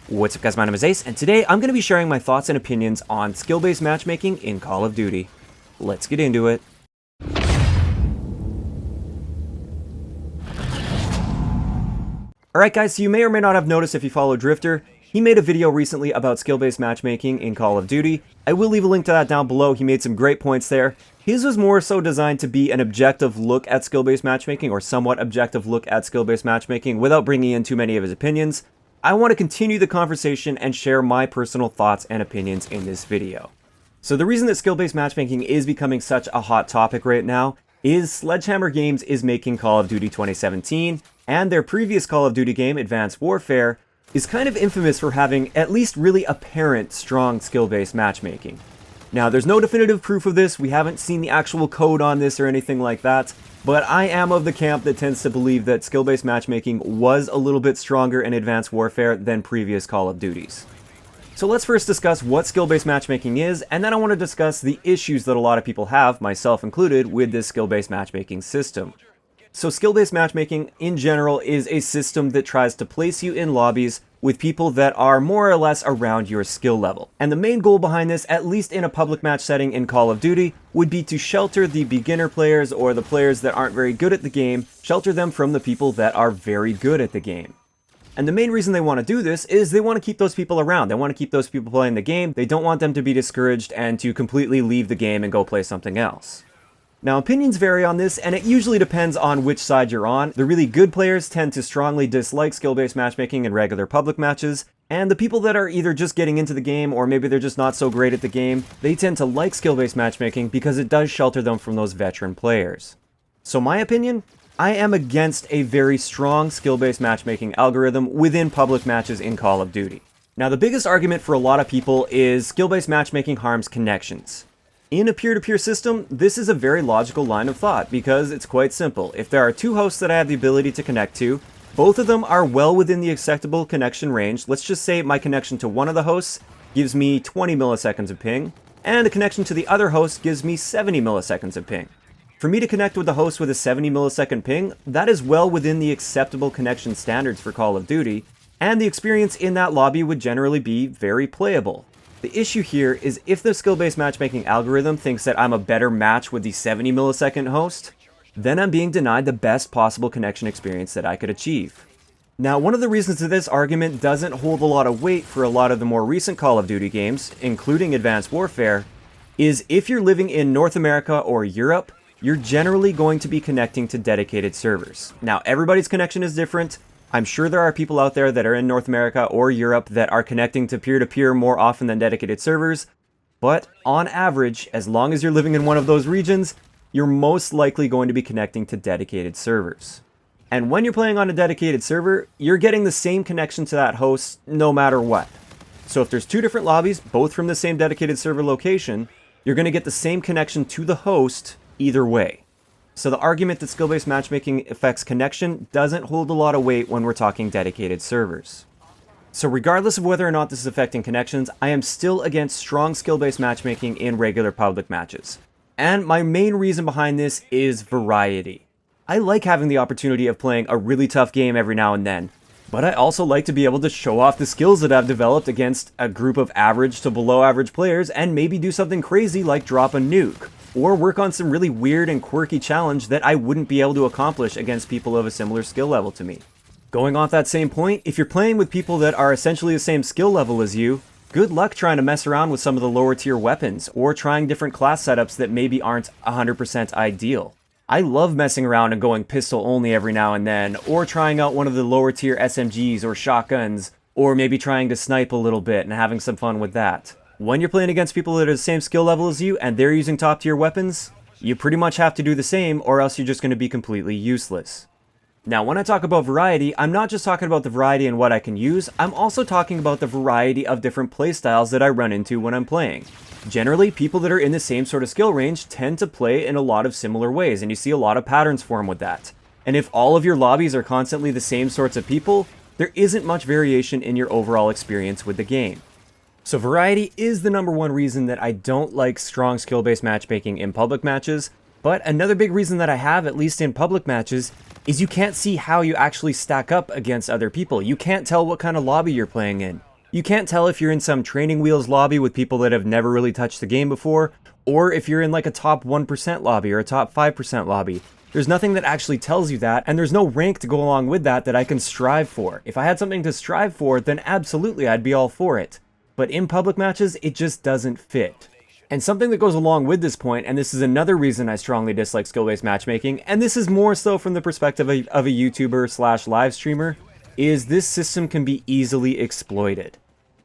What's up guys, my name is Ace, and today I'm going to be sharing my thoughts and opinions on skill-based matchmaking in Call of Duty. Let's get into it. Alright guys, so you may or may not have noticed if you follow Drifter, he made a video recently about skill-based matchmaking in Call of Duty. I will leave a link to that down below. He made some great points there. His was more so designed to be an objective look at skill-based matchmaking, or somewhat objective look at skill-based matchmaking, without bringing in too many of his opinions. I want to continue the conversation and share my personal thoughts and opinions in this video. So the reason that skill-based matchmaking is becoming such a hot topic right now is Sledgehammer Games is making Call of Duty 2017, and their previous Call of Duty game, Advanced Warfare, is kind of infamous for having at least really apparent strong skill-based matchmaking. Now, there's no definitive proof of this, we haven't seen the actual code on this or anything like that, but I am of the camp that tends to believe that skill-based matchmaking was a little bit stronger in Advanced Warfare than previous Call of Duties. So let's first discuss what skill-based matchmaking is, and then I want to discuss the issues that a lot of people have, myself included, with this skill-based matchmaking system. So skill-based matchmaking, in general, is a system that tries to place you in lobbies with people that are more or less around your skill level. And the main goal behind this, at least in a public match setting in Call of Duty, would be to shelter the beginner players or the players that aren't very good at the game, shelter them from the people that are very good at the game. And the main reason they want to do this is they want to keep those people around. They want to keep those people playing the game. They don't want them to be discouraged and to completely leave the game and go play something else. Now, opinions vary on this, and it usually depends on which side you're on. The really good players tend to strongly dislike skill-based matchmaking in regular public matches, and the people that are either just getting into the game or maybe they're just not so great at the game, they tend to like skill-based matchmaking because it does shelter them from those veteran players. So my opinion? I am against a very strong skill-based matchmaking algorithm within public matches in Call of Duty. Now, the biggest argument for a lot of people is skill-based matchmaking harms connections. In a peer-to-peer system, this is a very logical line of thought because it's quite simple. If there are two hosts that I have the ability to connect to, both of them are well within the acceptable connection range. Let's just say my connection to one of the hosts gives me 20 milliseconds of ping, and the connection to the other host gives me 70 milliseconds of ping. For me to connect with the host with a 70 millisecond ping, that is well within the acceptable connection standards for Call of Duty, and the experience in that lobby would generally be very playable. The issue here is if the skill-based matchmaking algorithm thinks that I'm a better match with the 70 millisecond host, then I'm being denied the best possible connection experience that I could achieve. Now, one of the reasons that this argument doesn't hold a lot of weight for a lot of the more recent Call of Duty games, including Advanced Warfare, is if you're living in North America or Europe, you're generally going to be connecting to dedicated servers. Now, everybody's connection is different. I'm sure there are people out there that are in North America or Europe that are connecting to peer-to-peer more often than dedicated servers, but on average, as long as you're living in one of those regions, you're most likely going to be connecting to dedicated servers. And when you're playing on a dedicated server, you're getting the same connection to that host no matter what. So if there's two different lobbies, both from the same dedicated server location, you're going to get the same connection to the host either way. So the argument that skill-based matchmaking affects connection doesn't hold a lot of weight when we're talking dedicated servers. So regardless of whether or not this is affecting connections, I am still against strong skill-based matchmaking in regular public matches. And my main reason behind this is variety. I like having the opportunity of playing a really tough game every now and then, but I also like to be able to show off the skills that I've developed against a group of average to below average players and maybe do something crazy like drop a nuke, or work on some really weird and quirky challenge that I wouldn't be able to accomplish against people of a similar skill level to me. Going off that same point, if you're playing with people that are essentially the same skill level as you, good luck trying to mess around with some of the lower tier weapons, or trying different class setups that maybe aren't 100% ideal. I love messing around and going pistol only every now and then, or trying out one of the lower tier SMGs or shotguns, or maybe trying to snipe a little bit and having some fun with that. When you're playing against people that are the same skill level as you and they're using top tier weapons, you pretty much have to do the same or else you're just going to be completely useless. Now, when I talk about variety, I'm not just talking about the variety in what I can use, I'm also talking about the variety of different playstyles that I run into when I'm playing. Generally, people that are in the same sort of skill range tend to play in a lot of similar ways, and you see a lot of patterns form with that. And if all of your lobbies are constantly the same sorts of people, there isn't much variation in your overall experience with the game. So variety is the number one reason that I don't like strong skill-based matchmaking in public matches, but another big reason that I have, at least in public matches, is you can't see how you actually stack up against other people. You can't tell what kind of lobby you're playing in. You can't tell if you're in some training wheels lobby with people that have never really touched the game before, or if you're in like a top 1% lobby or a top 5% lobby. There's nothing that actually tells you that, and there's no rank to go along with that I can strive for. If I had something to strive for, then absolutely I'd be all for it. But in public matches, it just doesn't fit. And something that goes along with this point, and this is another reason I strongly dislike skill-based matchmaking, and this is more so from the perspective of a YouTuber slash live streamer, is this system can be easily exploited.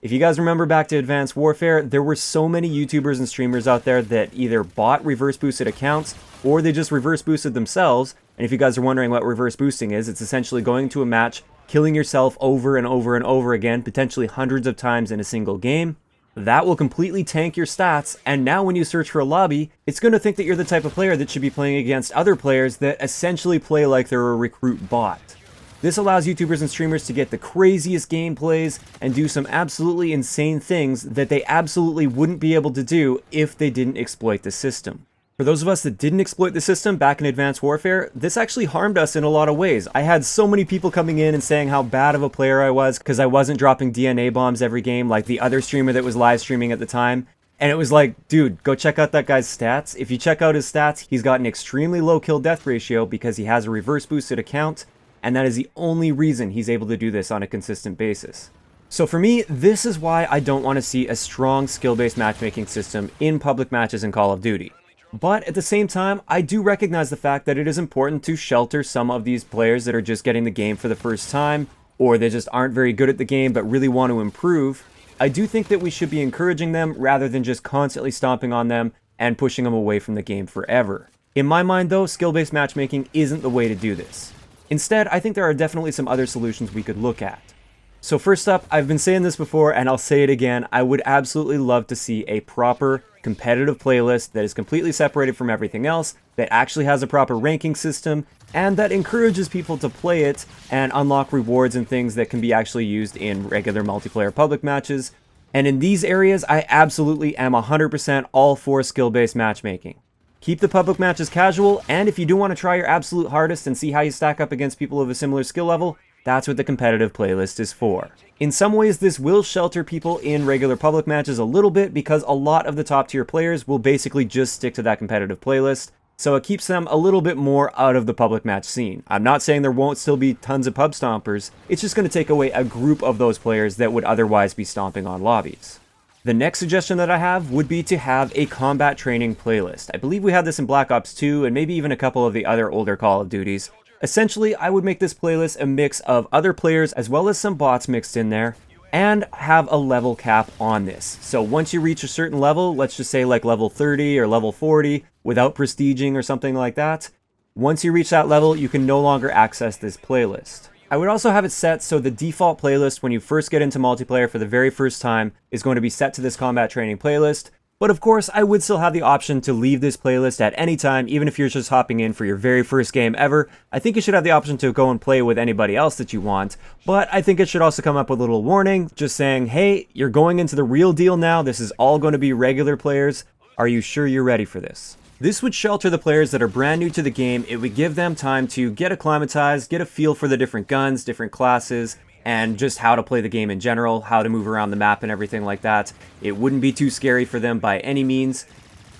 If you guys remember back to Advanced Warfare, there were so many YouTubers and streamers out there that either bought reverse boosted accounts or they just reverse boosted themselves. And if you guys are wondering what reverse boosting is, it's essentially going to a match, killing yourself over and over and over again, potentially hundreds of times in a single game. That will completely tank your stats, and now when you search for a lobby, it's going to think that you're the type of player that should be playing against other players that essentially play like they're a recruit bot. This allows YouTubers and streamers to get the craziest gameplays and do some absolutely insane things that they absolutely wouldn't be able to do if they didn't exploit the system. For those of us that didn't exploit the system back in Advanced Warfare, this actually harmed us in a lot of ways. I had so many people coming in and saying how bad of a player I was because I wasn't dropping DNA bombs every game like the other streamer that was live streaming at the time. And it was like, dude, go check out that guy's stats. If you check out his stats, he's got an extremely low kill death ratio because he has a reverse boosted account. And that is the only reason he's able to do this on a consistent basis. So for me, this is why I don't want to see a strong skill-based matchmaking system in public matches in Call of Duty. But at the same time, I do recognize the fact that it is important to shelter some of these players that are just getting the game for the first time, or they just aren't very good at the game but really want to improve. I do think that we should be encouraging them rather than just constantly stomping on them and pushing them away from the game forever. In my mind though, skill-based matchmaking isn't the way to do this. Instead, I think there are definitely some other solutions we could look at. So first up, I've been saying this before and I'll say it again, I would absolutely love to see a proper competitive playlist that is completely separated from everything else, that actually has a proper ranking system, and that encourages people to play it and unlock rewards and things that can be actually used in regular multiplayer public matches. And in these areas, I absolutely am 100% all for skill-based matchmaking. Keep the public matches casual, and if you do want to try your absolute hardest and see how you stack up against people of a similar skill level, that's what the competitive playlist is for. In some ways, this will shelter people in regular public matches a little bit because a lot of the top tier players will basically just stick to that competitive playlist, so it keeps them a little bit more out of the public match scene. I'm not saying there won't still be tons of pub stompers, it's just going to take away a group of those players that would otherwise be stomping on lobbies. The next suggestion that I have would be to have a combat training playlist. I believe we had this in Black Ops 2 and maybe even a couple of the other older Call of Duties. Essentially, I would make this playlist a mix of other players as well as some bots mixed in there, and have a level cap on this. So once you reach a certain level, let's just say like level 30 or level 40, without prestiging or something like that, once you reach that level, you can no longer access this playlist. I would also have it set so the default playlist when you first get into multiplayer for the very first time is going to be set to this combat training playlist. But of course, I would still have the option to leave this playlist at any time, even if you're just hopping in for your very first game ever. I think you should have the option to go and play with anybody else that you want, but I think it should also come up with a little warning, just saying, hey, you're going into the real deal now, this is all going to be regular players, are you sure you're ready for this? This would shelter the players that are brand new to the game, it would give them time to get acclimatized, get a feel for the different guns, different classes, and just how to play the game in general, how to move around the map and everything like that. It wouldn't be too scary for them by any means.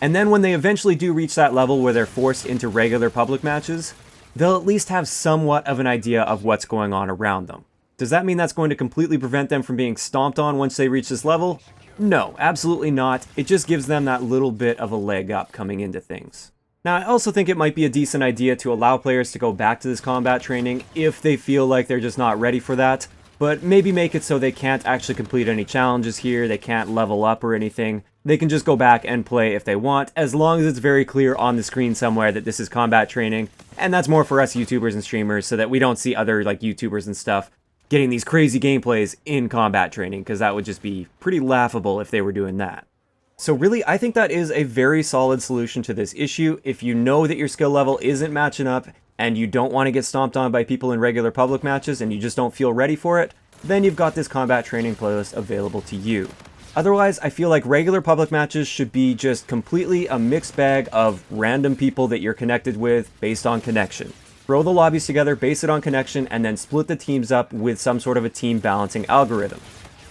And then when they eventually do reach that level where they're forced into regular public matches, they'll at least have somewhat of an idea of what's going on around them. Does that mean that's going to completely prevent them from being stomped on once they reach this level? No, absolutely not. It just gives them that little bit of a leg up coming into things. Now, I also think it might be a decent idea to allow players to go back to this combat training if they feel like they're just not ready for that, but maybe make it so they can't actually complete any challenges here, they can't level up or anything. They can just go back and play if they want, as long as it's very clear on the screen somewhere that this is combat training, and that's more for us YouTubers and streamers so that we don't see other like YouTubers and stuff getting these crazy gameplays in combat training, because that would just be pretty laughable if they were doing that. So really, I think that is a very solid solution to this issue. If you know that your skill level isn't matching up, and you don't want to get stomped on by people in regular public matches, and you just don't feel ready for it, then you've got this combat training playlist available to you. Otherwise, I feel like regular public matches should be just completely a mixed bag of random people that you're connected with based on connection. Throw the lobbies together, base it on connection, and then split the teams up with some sort of a team balancing algorithm.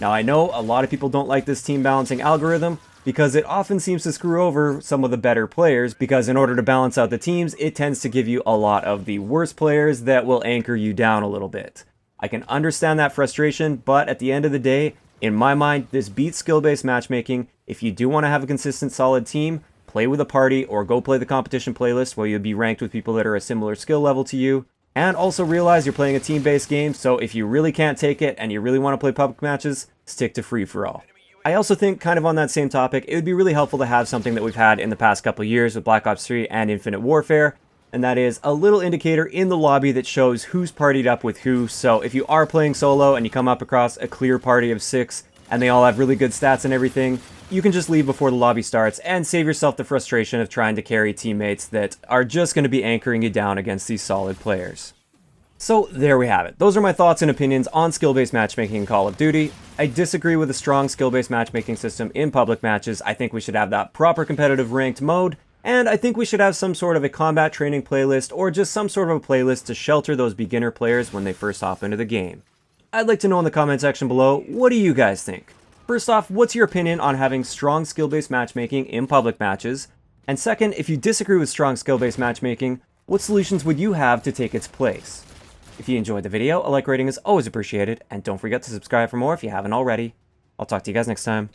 Now I know a lot of people don't like this team balancing algorithm because it often seems to screw over some of the better players, because in order to balance out the teams, it tends to give you a lot of the worst players that will anchor you down a little bit. I can understand that frustration, but at the end of the day, in my mind, this beats skill-based matchmaking. If you do want to have a consistent, solid team, play with a party or go play the competition playlist where you'll be ranked with people that are a similar skill level to you. And also realize you're playing a team-based game, so if you really can't take it and you really want to play public matches, stick to free-for-all. I also think, kind of on that same topic, it would be really helpful to have something that we've had in the past couple years with Black Ops 3 and Infinite Warfare, and that is a little indicator in the lobby that shows who's partied up with who. So if you are playing solo and you come up across a clear party of 6 and they all have really good stats and everything, you can just leave before the lobby starts and save yourself the frustration of trying to carry teammates that are just going to be anchoring you down against these solid players. So there we have it. Those are my thoughts and opinions on skill-based matchmaking in Call of Duty. I disagree with a strong skill-based matchmaking system in public matches. I think we should have that proper competitive ranked mode, and I think we should have some sort of a combat training playlist or just some sort of a playlist to shelter those beginner players when they first hop into the game. I'd like to know in the comment section below, what do you guys think? First off, what's your opinion on having strong skill-based matchmaking in public matches? And second, if you disagree with strong skill-based matchmaking, what solutions would you have to take its place? If you enjoyed the video, a like rating is always appreciated, and don't forget to subscribe for more if you haven't already. I'll talk to you guys next time.